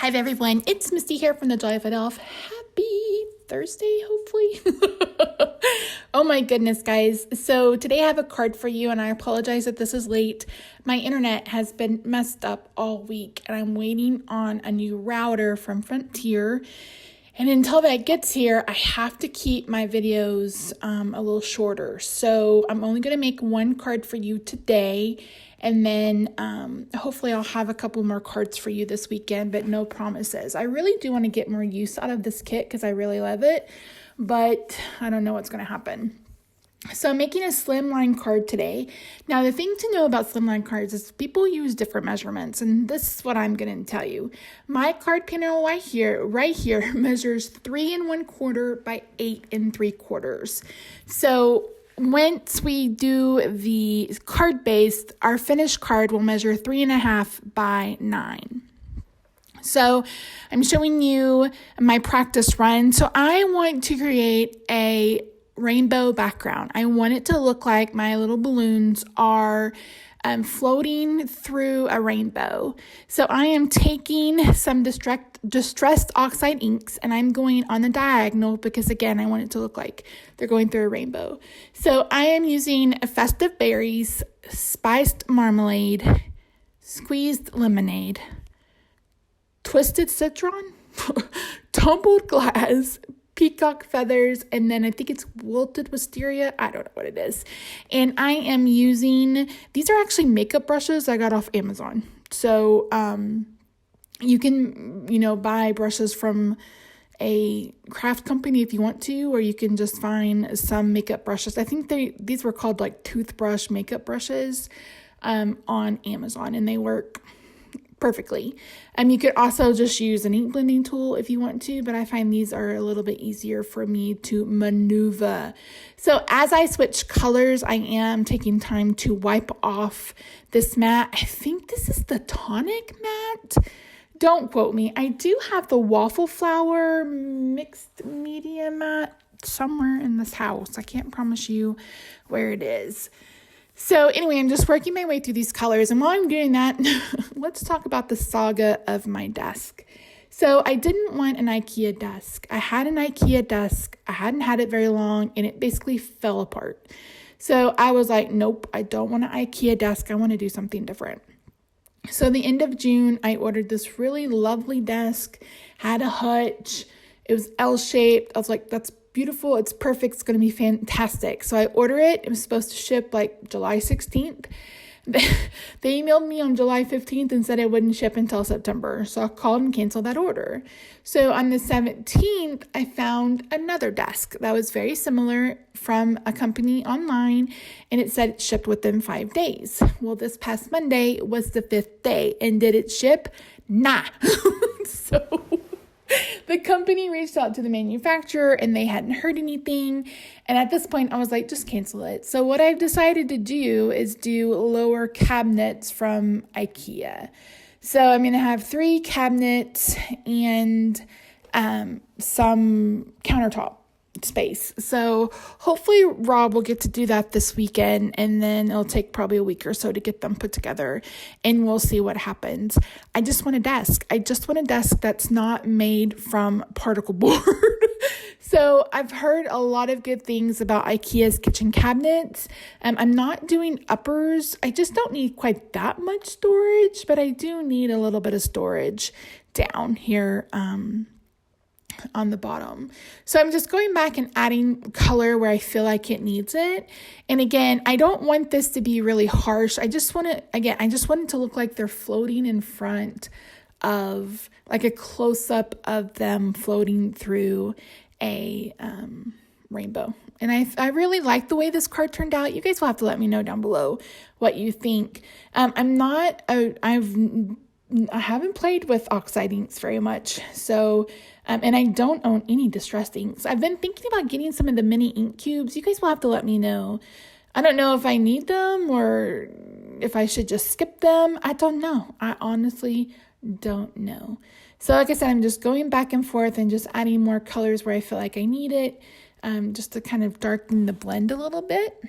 Hi everyone, it's Misty here from TheJollyFatElf. Happy Thursday, hopefully. Oh my goodness, guys. So today I have a card for you, and I apologize that this is late. My internet has been messed up all week, and I'm waiting on a new router from Frontier. And until that gets here, I have to keep my videos a little shorter. So I'm only going to make one card for you today. And then hopefully I'll have a couple more cards for you this weekend, but no promises. I really do want to get more use out of this kit because I really love it, but I don't know what's going to happen. So I'm making a slimline card today. Now, the thing to know about slimline cards is people use different measurements, and this is what I'm going to tell you. My card panel right here measures 3 1/4 by 8 3/4. So once we do the card base, our finished card will measure 3.5 by 9. So I'm showing you my practice run. So I want to create a rainbow background. I want it to look like my little balloons are floating through a rainbow. So I am taking some distressed oxide inks, and I'm going on the diagonal because, again, I want it to look like they're going through a rainbow. So I am using festive berries, spiced marmalade, squeezed lemonade, twisted citron, tumbled glass, peacock feathers, and then I think it's wilted wisteria. I don't know what it is. And I am using, these are actually makeup brushes I got off Amazon. So you can, buy brushes from a craft company if you want to, or you can just find some makeup brushes. I think these were called like toothbrush makeup brushes on Amazon, and they work perfectly. You could also just use an ink blending tool if you want to, but I find these are a little bit easier for me to maneuver. So as I switch colors, I am taking time to wipe off this matte. I think this is the tonic matte. Don't quote me. I do have the waffle flower mixed media matte somewhere in this house. I can't promise you where it is. So anyway, I'm just working my way through these colors. And while I'm doing that, let's talk about the saga of my desk. So I didn't want an IKEA desk. I had an IKEA desk. I hadn't had it very long, and it basically fell apart. So I was like, nope, I don't want an IKEA desk. I want to do something different. So the end of June, I ordered this really lovely desk, had a hutch. It was L-shaped. I was like, that's beautiful. It's perfect. It's going to be fantastic. So I order it. It was supposed to ship like July 16th. They emailed me on July 15th and said it wouldn't ship until September. So I called and canceled that order. So on the 17th, I found another desk that was very similar from a company online, and it said it shipped within 5 days. Well, this past Monday was the 5th day, and did it ship? Nah. So the company reached out to the manufacturer, and they hadn't heard anything. And at this point, I was like, just cancel it. So what I've decided to do is do lower cabinets from IKEA. So I'm going to have 3 cabinets and some countertop space. So hopefully Rob will get to do that this weekend, and then it'll take probably a week or so to get them put together, and we'll see what happens. I just want a desk. I just want a desk that's not made from particle board. So I've heard a lot of good things about IKEA's kitchen cabinets. I'm not doing uppers. I just don't need quite that much storage, but I do need a little bit of storage down here on the bottom. So I'm just going back and adding color where I feel like it needs it. And again, I don't want this to be really harsh. I just want it to look like they're floating in front of, like a close-up of them floating through a rainbow. And I really like the way this card turned out. You guys will have to let me know down below what you think. I haven't played with oxide inks very much. So, and I don't own any distressed inks. I've been thinking about getting some of the mini ink cubes. You guys will have to let me know. I don't know if I need them or if I should just skip them. I don't know. I honestly don't know. So like I said, I'm just going back and forth and just adding more colors where I feel like I need it, just to kind of darken the blend a little bit.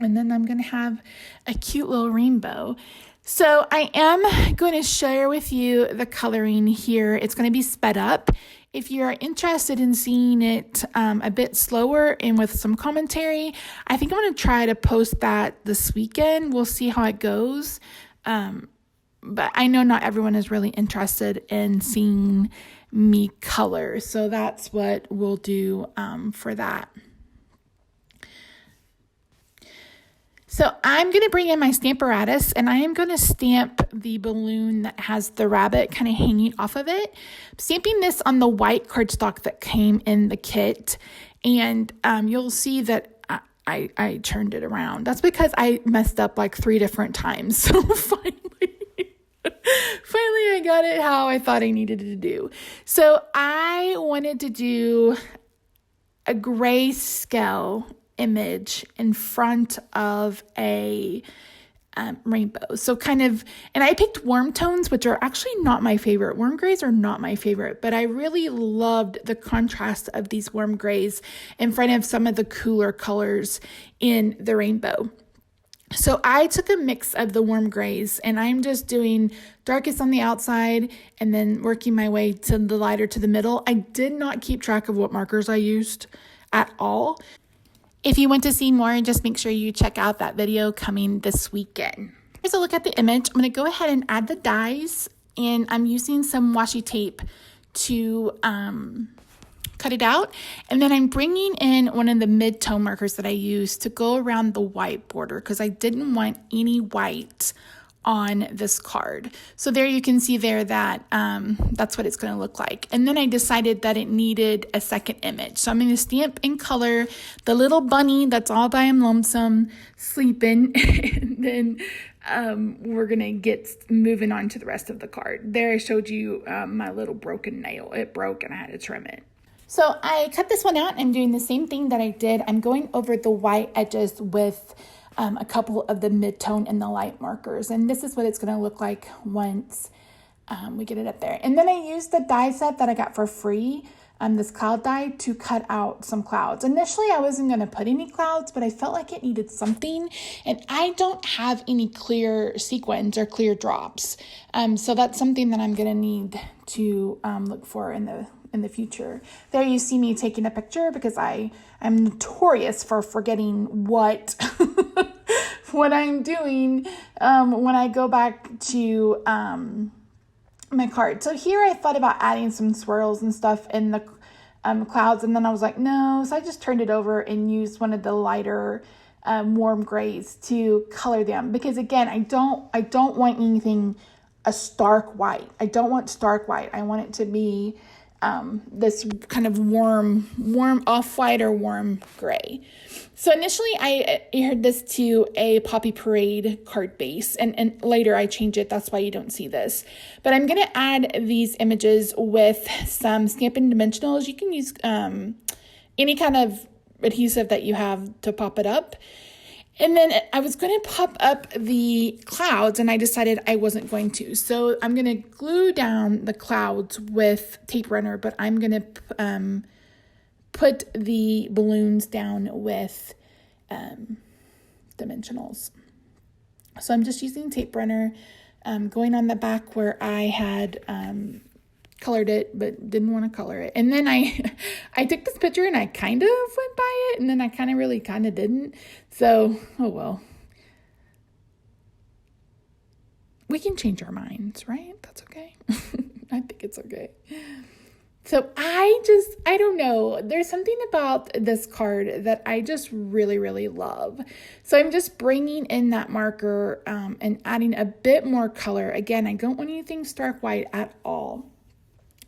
And then I'm going to have a cute little rainbow. So I am going to share with you the coloring here. It's going to be sped up. If you're interested in seeing it a bit slower and with some commentary, I think I'm going to try to post that this weekend. We'll see how it goes. But I know not everyone is really interested in seeing me color. So that's what we'll do for that. So I'm going to bring in my stamparatus and I am going to stamp the balloon that has the rabbit kind of hanging off of it. I'm stamping this on the white cardstock that came in the kit. And you'll see that I turned it around. That's because I messed up like 3 different times. So finally I got it how I thought I needed to do. So I wanted to do a grayscale image in front of a rainbow. So kind of, and I picked warm tones, which are actually not my favorite. Warm grays are not my favorite, but I really loved the contrast of these warm grays in front of some of the cooler colors in the rainbow. So I took a mix of the warm grays and I'm just doing darkest on the outside and then working my way to the lighter to the middle. I did not keep track of what markers I used at all. If you want to see more, just make sure you check out that video coming this weekend. Here's a look at the image. I'm going to go ahead and add the dies, and I'm using some washi tape to cut it out. And then I'm bringing in one of the mid-tone markers that I used to go around the white border because I didn't want any white on this card. So there you can see there that that's what it's going to look like. And then I decided that it needed a second image. So I'm going to stamp in color the little bunny that's all by him lonesome sleeping. And then we're going to get moving on to the rest of the card. There I showed you my little broken nail. It broke and I had to trim it. So I cut this one out. I'm doing the same thing that I did. I'm going over the white edges with a couple of the mid-tone and the light markers. And this is what it's going to look like once we get it up there. And then I used the die set that I got for free, this cloud die, to cut out some clouds. Initially, I wasn't going to put any clouds, but I felt like it needed something. And I don't have any clear sequins or clear drops. So that's something that I'm going to need to look for in the future. There you see me taking a picture because I am notorious for forgetting what what I'm doing when I go back to my card. So here I thought about adding some swirls and stuff in the clouds, and then I was like, no. So I just turned it over and used one of the lighter warm grays to color them because again, I don't want anything a stark white. I don't want stark white. I want it to be this kind of warm off-white or warm gray. So initially I adhered this to a Poppy Parade card base and later I changed it. That's why you don't see this. But I'm going to add these images with some Stampin' Dimensionals. You can use any kind of adhesive that you have to pop it up. And then I was going to pop up the clouds and I decided I wasn't going to. So I'm going to glue down the clouds with tape runner, but I'm going to put the balloons down with dimensionals. So I'm just using tape runner, going on the back where I had colored it but didn't want to color it. And then I took this picture and I kind of went by it and then I kind of didn't. So, oh well. We can change our minds, right? That's okay. I think it's okay. So I don't know. There's something about this card that I just really, really love. So I'm just bringing in that marker and adding a bit more color. Again, I don't want anything stark white at all.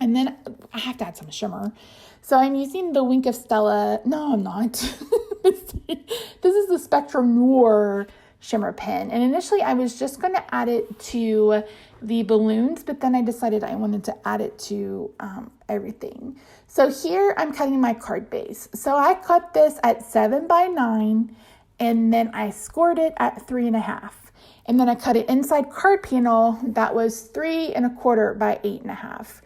And then I have to add some shimmer. So I'm using the Wink of Stella. No, I'm not. This is the Spectrum Noir shimmer pen. And initially I was just going to add it to the balloons, but then I decided I wanted to add it to everything. So here I'm cutting my card base. So I cut this at 7 by 9 and then I scored it at 3.5. And then I cut it inside card panel that was 3.25 by 8.5.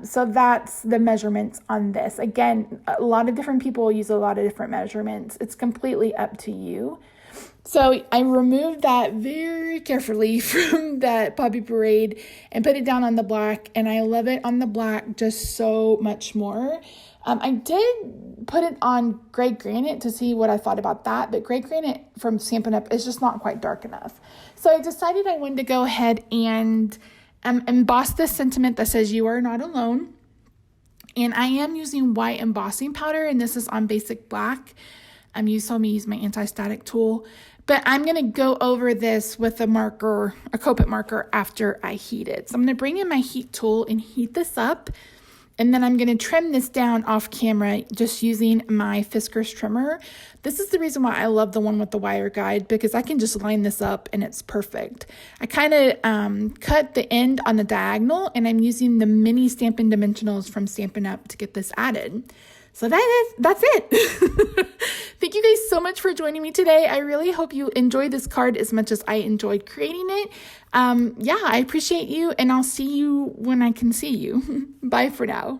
So that's the measurements on this. Again, a lot of different people use a lot of different measurements. It's completely up to you. So I removed that very carefully from that Poppy Parade and put it down on the black, and I love it on the black just so much more. I did put it on gray granite to see what I thought about that, but gray granite from Stampin' Up! Is just not quite dark enough. So I decided I wanted to go ahead and emboss this sentiment that says, "You are not alone." And I am using white embossing powder, and this is on basic black. You saw me use my anti-static tool, but I'm going to go over this with a marker, a Copic marker, after I heat it. So I'm going to bring in my heat tool and heat this up, and then I'm going to trim this down off camera just using my Fiskars trimmer. This is the reason why I love the one with the wire guide, because I can just line this up and it's perfect. I kind of cut the end on the diagonal, and I'm using the mini Stampin' Dimensionals from Stampin' Up! To get this added. So that's it. Thank you guys so much for joining me today. I really hope you enjoyed this card as much as I enjoyed creating it. I appreciate you, and I'll see you when I can see you. Bye for now.